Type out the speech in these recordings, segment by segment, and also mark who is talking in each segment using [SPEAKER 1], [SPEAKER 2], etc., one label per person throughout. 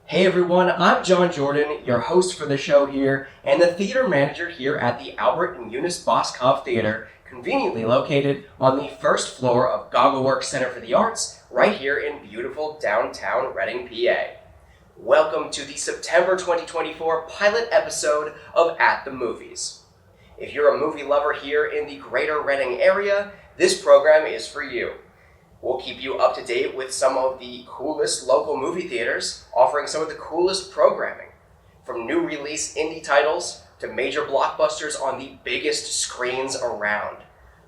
[SPEAKER 1] Hey everyone, I'm Jon Jordan, your host for the show here, and the theater manager here at the Albert Eunice Boscov Theater, conveniently located on the first floor of GoggleWorks Center for the Arts, right here in beautiful downtown Reading, PA. Welcome to the September 2024 pilot episode of At the Movies. If you're a movie lover here in the greater Reading area, this program is for you. We'll keep you up to date with some of the coolest local movie theaters, offering some of the coolest programming. From new release indie titles to major blockbusters on the biggest screens around.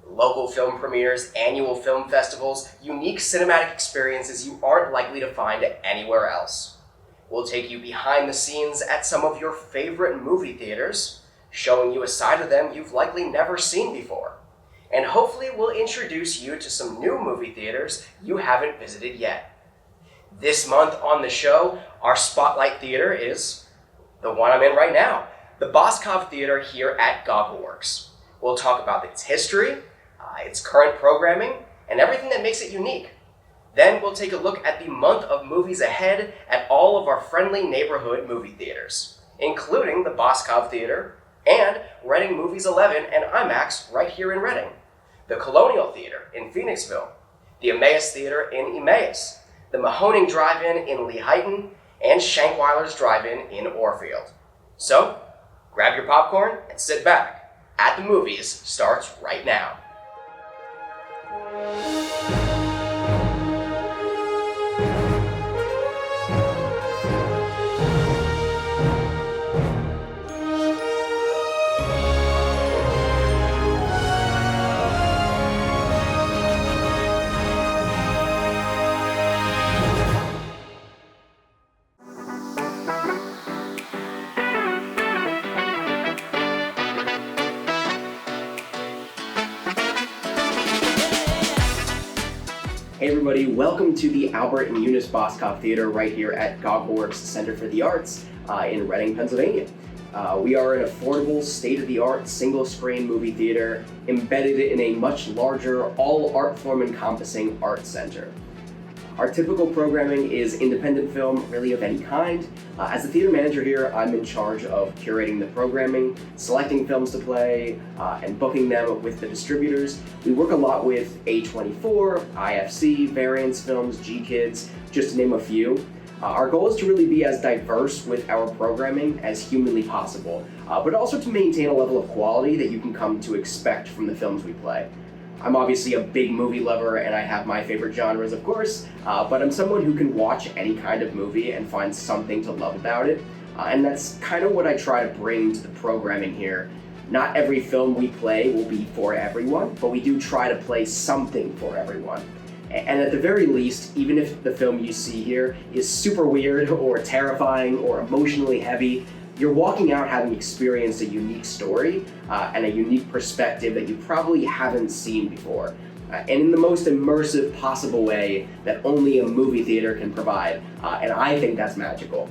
[SPEAKER 1] Local film premieres, annual film festivals, unique cinematic experiences you aren't likely to find anywhere else. We'll take you behind the scenes at some of your favorite movie theaters, showing you a side of them you've likely never seen before. And hopefully we'll introduce you to some new movie theaters you haven't visited yet. This month on the show, our spotlight theater is the one I'm in right now, the Boscov Theater here at GoggleWorks. We'll talk about its history, its current programming, and everything that makes it unique. Then we'll take a look at the month of movies ahead at all of our friendly neighborhood movie theaters, including the Boscov Theater, and Reading Movies 11 and IMAX right here in Reading, the Colonial Theater in Phoenixville, the Emmaus Theater in Emmaus, the Mahoning Drive-In in Lehighton, and Shankweiler's Drive-In in Orefield. So, grab your popcorn and sit back. At the Movies starts right now. Hey everybody, welcome to the Albert Eunice Boscov Theater right here at GoggleWorks Center for the Arts in Reading, Pennsylvania. We are an affordable, state-of-the-art, single-screen movie theater embedded in a much larger, all-art form encompassing art center. Our typical programming is independent film, really of any kind. As the theater manager here, I'm in charge of curating the programming, selecting films to play, and booking them with the distributors. We work a lot with A24, IFC, Variance Films, G-Kids, just to name a few. Our goal is to really be as diverse with our programming as humanly possible, but also to maintain a level of quality that you can come to expect from the films we play. I'm obviously a big movie lover and I have my favorite genres, of course, but I'm someone who can watch any kind of movie and find something to love about it. And that's kind of what I try to bring to the programming here. Not every film we play will be for everyone, but we do try to play something for everyone. And at the very least, even if the film you see here is super weird or terrifying or emotionally heavy, you're walking out having experienced a unique story and a unique perspective that you probably haven't seen before, and in the most immersive possible way that only a movie theater can provide, and I think that's magical.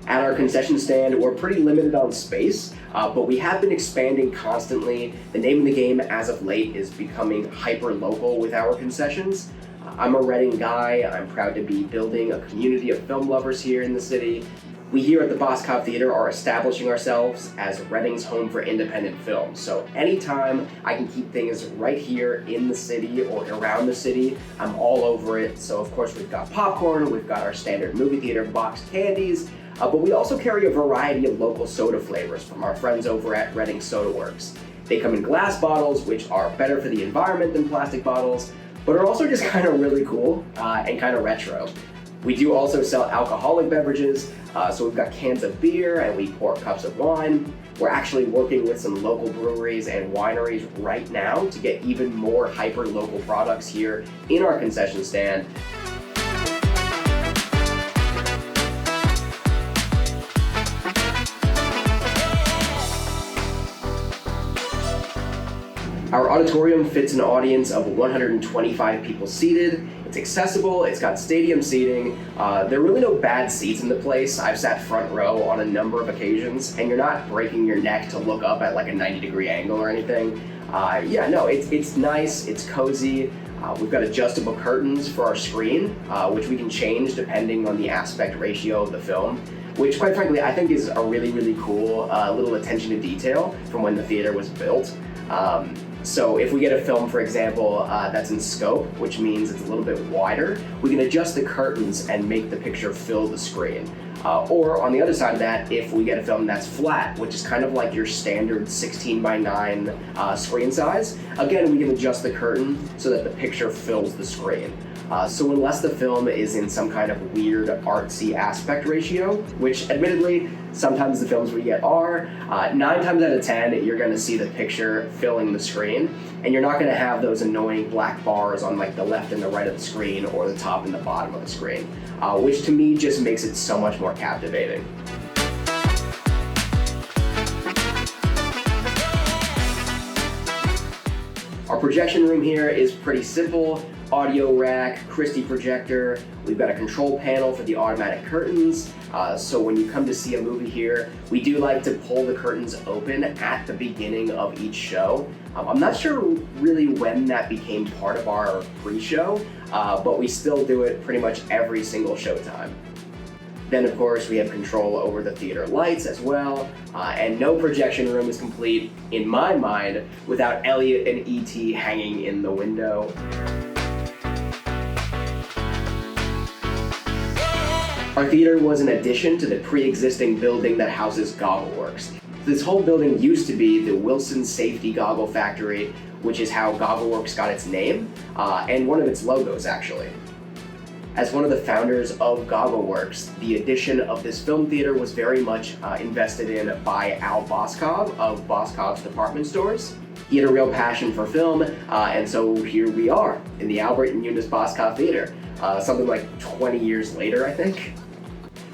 [SPEAKER 1] At our concession stand, we're pretty limited on space, but we have been expanding constantly. The name of the game as of late is becoming hyper-local with our concessions. I'm a Reading guy. I'm proud to be building a community of film lovers here in the city. We here at the Boscov Theater are establishing ourselves as Reading's home for independent films. So anytime I can keep things right here in the city or around the city, I'm all over it. So of course we've got popcorn, we've got our standard movie theater boxed candies, but we also carry a variety of local soda flavors from our friends over at Reading Soda Works. They come in glass bottles, which are better for the environment than plastic bottles, but are also just kind of really cool and kind of retro. We do also sell alcoholic beverages, so we've got cans of beer and we pour cups of wine. We're actually working with some local breweries and wineries right now to get even more hyper-local products here in our concession stand. Our auditorium fits an audience of 125 people seated. It's accessible, it's got stadium seating. There are really no bad seats in the place. I've sat front row on a number of occasions, and you're not breaking your neck to look up at like a 90-degree angle or anything. It's nice, it's cozy. We've got adjustable curtains for our screen, which we can change depending on the aspect ratio of the film, which quite frankly I think is a really, really cool little attention to detail from when the theater was built. So if we get a film, for example, that's in scope, which means it's a little bit wider, we can adjust the curtains and make the picture fill the screen. Or on the other side of that, if we get a film that's flat, which is kind of like your standard 16:9 screen size, again, we can adjust the curtain so that the picture fills the screen. So unless the film is in some kind of weird artsy aspect ratio, which admittedly, sometimes the films we get are, 9 times out of 10, you're gonna see the picture filling the screen, and you're not gonna have those annoying black bars on like the left and the right of the screen or the top and the bottom of the screen, which to me just makes it so much more captivating. Our projection room here is pretty simple. Audio rack, Christie projector, we've got a control panel for the automatic curtains, so when you come to see a movie here, we do like to pull the curtains open at the beginning of each show. I'm not sure really when that became part of our pre-show, but we still do it pretty much every single showtime. Then of course we have control over the theater lights as well, and no projection room is complete, in my mind, without Elliot and E.T. hanging in the window. Our theater was an addition to the pre-existing building that houses GoggleWorks. This whole building used to be the Wilson Safety Goggle Factory, which is how GoggleWorks got its name, and one of its logos actually. As one of the founders of GoggleWorks, the addition of this film theater was very much invested in by Al Boscov of Boscov's Department Stores. He had a real passion for film, and so here we are in the Albert Eunice Boscov Theater, something like 20 years later, I think.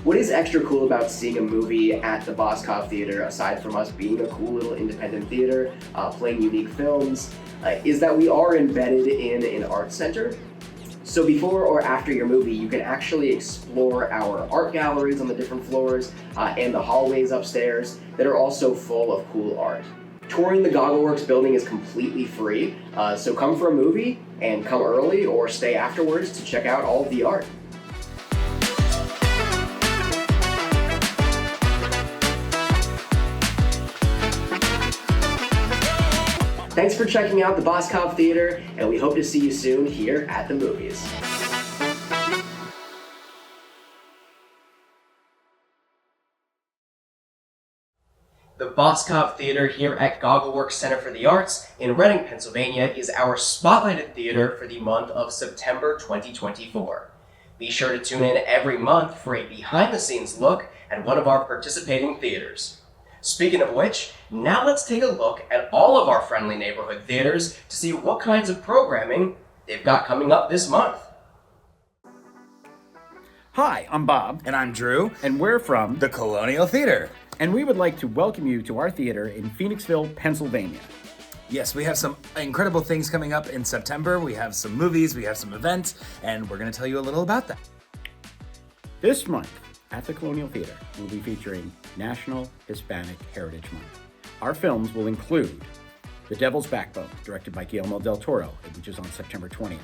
[SPEAKER 1] What is extra cool about seeing a movie at the Boscov Theater, aside from us being a cool little independent theater, playing unique films, is that we are embedded in an art center. So before or after your movie, you can actually explore our art galleries on the different floors and the hallways upstairs that are also full of cool art. Touring the GoggleWorks building is completely free, so come for a movie and come early or stay afterwards to check out all of the art. Thanks for checking out the Boscov Theater, and we hope to see you soon here at the movies. The Boscov Theater here at GoggleWorks Center for the Arts in Reading, Pennsylvania is our spotlighted theater for the month of September 2024. Be sure to tune in every month for a behind-the-scenes look at one of our participating theaters. Speaking of which, now let's take a look at all of our friendly neighborhood theaters to see what kinds of programming they've got coming up this month.
[SPEAKER 2] Hi, I'm Bob.
[SPEAKER 3] And I'm Drew.
[SPEAKER 2] And we're from
[SPEAKER 3] The Colonial Theater.
[SPEAKER 2] And we would like to welcome you to our theater in Phoenixville, Pennsylvania.
[SPEAKER 3] Yes, we have some incredible things coming up in September. We have some movies, we have some events, and we're going to tell you a little about that.
[SPEAKER 2] This month at the Colonial Theater, we'll be featuring National Hispanic Heritage Month. Our films will include The Devil's Backbone, directed by Guillermo del Toro, which is on September 20th.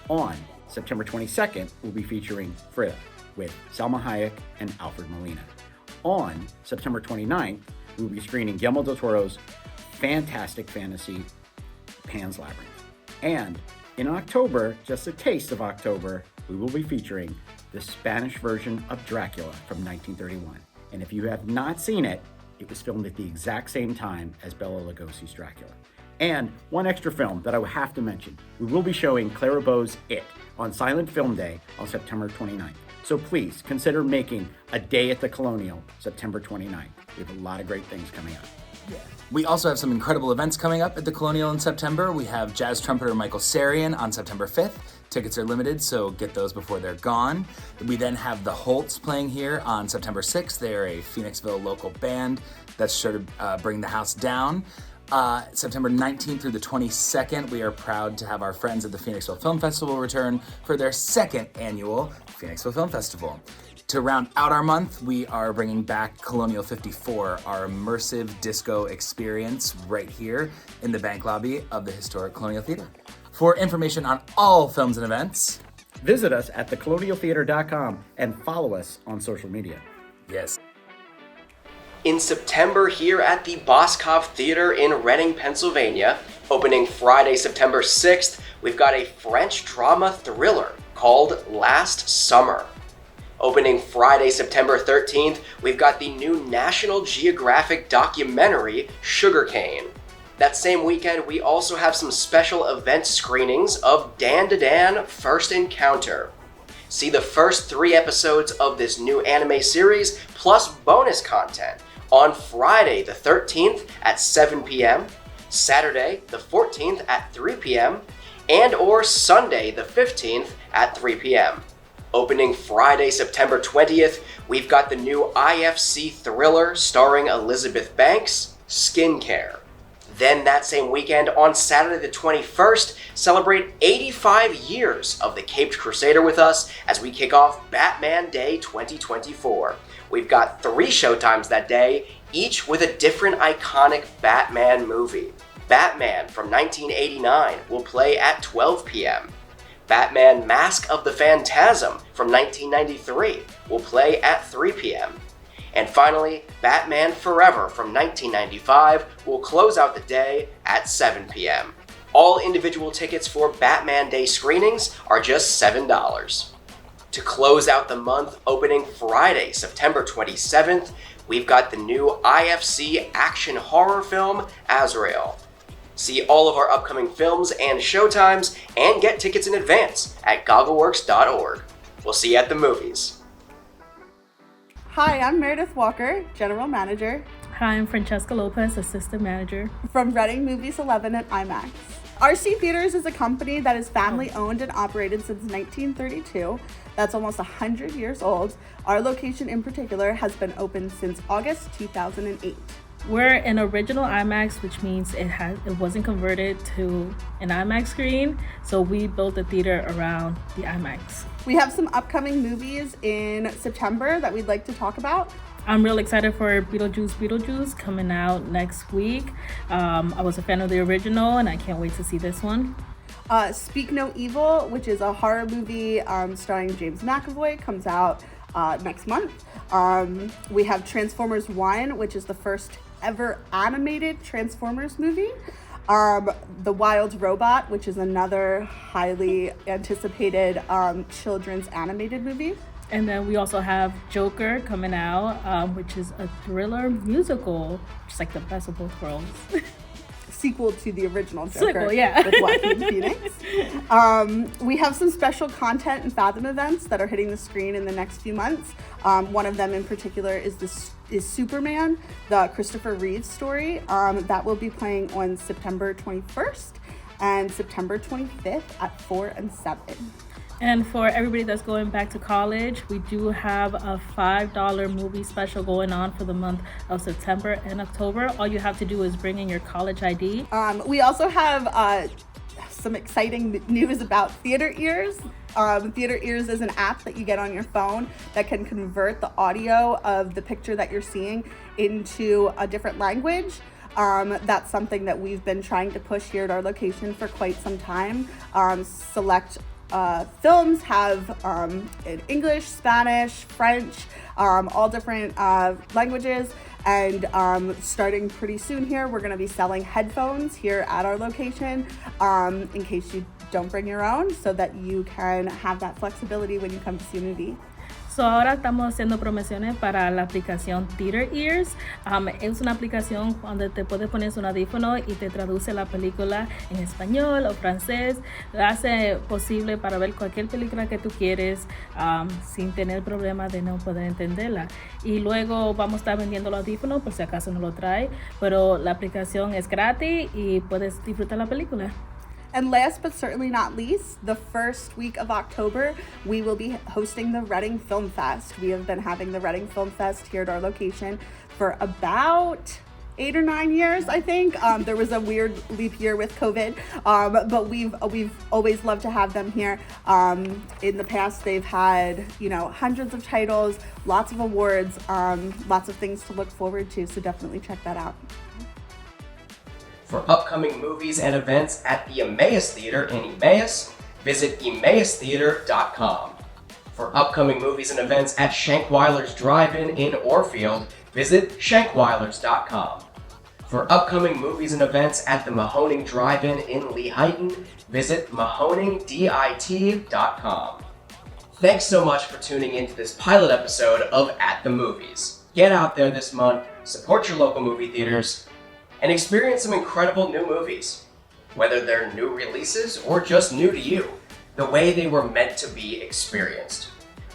[SPEAKER 2] On September 22nd, we'll be featuring Frida with Salma Hayek and Alfred Molina. On September 29th, we'll be screening Guillermo del Toro's fantastic fantasy, Pan's Labyrinth. And in October, just a taste of October, we will be featuring the Spanish version of Dracula from 1931. And if you have not seen it, it was filmed at the exact same time as Bela Lugosi's Dracula. And one extra film that I will have to mention, we will be showing Clara Bow's It on Silent Film Day on September 29th. So please consider making a day at the Colonial September 29th. We have a lot of great things coming up.
[SPEAKER 3] Yeah. We also have some incredible events coming up at the Colonial in September. We have jazz trumpeter Michael Sarian on September 5th. Tickets are limited, so get those before they're gone. We then have the Holtz playing here on September 6th. They are a Phoenixville local band that's sure to bring the house down. September 19th through the 22nd, we are proud to have our friends at the Phoenixville Film Festival return for their second annual Phoenixville Film Festival. To round out our month, we are bringing back Colonial 54, our immersive disco experience right here in the bank lobby of the historic Colonial Theater. For information on all films and events,
[SPEAKER 2] Visit us at thecolonialtheater.com and follow us on social media.
[SPEAKER 3] yes.
[SPEAKER 1] In September here at the Boscov Theater in Reading, Pennsylvania, opening Friday, September 6th, we've got a French drama thriller called Last Summer. Opening Friday, September 13th, we've got the new National Geographic documentary, Sugarcane. That same weekend, we also have some special event screenings of Dan to Dan First Encounter. See the first 3 episodes of this new anime series, plus bonus content, on Friday the 13th at 7 p.m., Saturday the 14th at 3 p.m., and or Sunday the 15th at 3 p.m. Opening Friday, September 20th, we've got the new IFC thriller starring Elizabeth Banks, Skincare. Then that same weekend, on Saturday the 21st, celebrate 85 years of the Caped Crusader with us as we kick off Batman Day 2024. We've got 3 showtimes that day, each with a different iconic Batman movie. Batman from 1989 will play at 12 p.m. Batman Mask of the Phantasm from 1993 will play at 3 p.m. And finally, Batman Forever from 1995 will close out the day at 7 p.m. All individual tickets for Batman Day screenings are just $7. To close out the month, opening Friday, September 27th, we've got the new IFC action horror film, Azrael. See all of our upcoming films and showtimes, and get tickets in advance at GoggleWorks.org. We'll see you at the movies.
[SPEAKER 4] Hi, I'm Meredith Walker, General Manager
[SPEAKER 5] Hi, I'm Francesca Lopez, Assistant Manager.
[SPEAKER 4] from Reading Movies 11 at IMAX. RC Theaters is a company that is family owned and operated since 1932. That's almost 100 years old. Our location in particular has been open since August 2008.
[SPEAKER 5] We're an original IMAX, which means it wasn't converted to an IMAX screen, so we built the theater around the IMAX.
[SPEAKER 4] We have some upcoming movies in September that we'd like to talk about.
[SPEAKER 5] I'm real excited for Beetlejuice coming out next week. I was a fan of the original, and I can't wait to see this one.
[SPEAKER 4] Speak No Evil, which is a horror movie starring James McAvoy, comes out next month. We have Transformers 1, which is the first ever animated Transformers movie. The Wild Robot, which is another highly anticipated children's animated movie.
[SPEAKER 5] And then we also have Joker coming out, which is a thriller musical, just like the best of both worlds.
[SPEAKER 4] Sequel to the original Joker.
[SPEAKER 5] Sequel, yeah.
[SPEAKER 4] With Joaquin Phoenix. We have some special content and Fathom events that are hitting the screen in the next few months. One of them in particular is Superman, the Christopher Reeve story. That will be playing on September 21st and September 25th at 4 and 7.
[SPEAKER 5] And for everybody that's going back to college, we do have a $5 movie special going on for the month of September and October. All you have to do is bring in your college ID.
[SPEAKER 4] We also have some exciting news about Theater Ears. Theater Ears is an app that you get on your phone that can convert the audio of the picture that you're seeing into a different language. That's something that we've been trying to push here at our location for quite some time. Select films have in English, Spanish, French, all different languages. And starting pretty soon here, we're going to be selling headphones here at our location in case you don't bring your own, so that you can have that flexibility when you come to see a movie.
[SPEAKER 5] So ahora estamos haciendo promociones para la aplicación Theater Ears. Es una aplicación donde te puedes poner un audífono y te traduce la película en español o francés. Lo hace posible para ver cualquier película que tú quieres sin tener problema de no poder entenderla. Y luego vamos a estar vendiendo los audífonos por si acaso no lo trae, pero la aplicación es gratis y puedes disfrutar la película.
[SPEAKER 4] And last but certainly not least, the first week of October, we will be hosting the Reading Film Fest. We have been having the Reading Film Fest here at our location for about 8 or 9 years, I think. There was a weird leap year with COVID, but we've always loved to have them here. In the past, they've had, hundreds of titles, lots of awards, lots of things to look forward to, so definitely check that out.
[SPEAKER 1] For upcoming movies and events at the Emmaus Theater in Emmaus, visit emmaustheater.com. For upcoming movies and events at Shankweiler's Drive-In in Orefield, visit shankweilers.com. For upcoming movies and events at the Mahoning Drive-In in Lehighton, visit mahoningdit.com. Thanks so much for tuning in to this pilot episode of At the Movies. Get out there this month, support your local movie theaters, and experience some incredible new movies. Whether they're new releases or just new to you, the way they were meant to be experienced.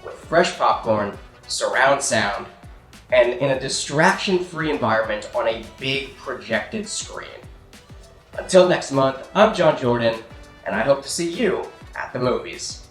[SPEAKER 1] With fresh popcorn, surround sound, and in a distraction-free environment on a big projected screen. Until next month, I'm Jon Jordan, and I hope to see you at the movies.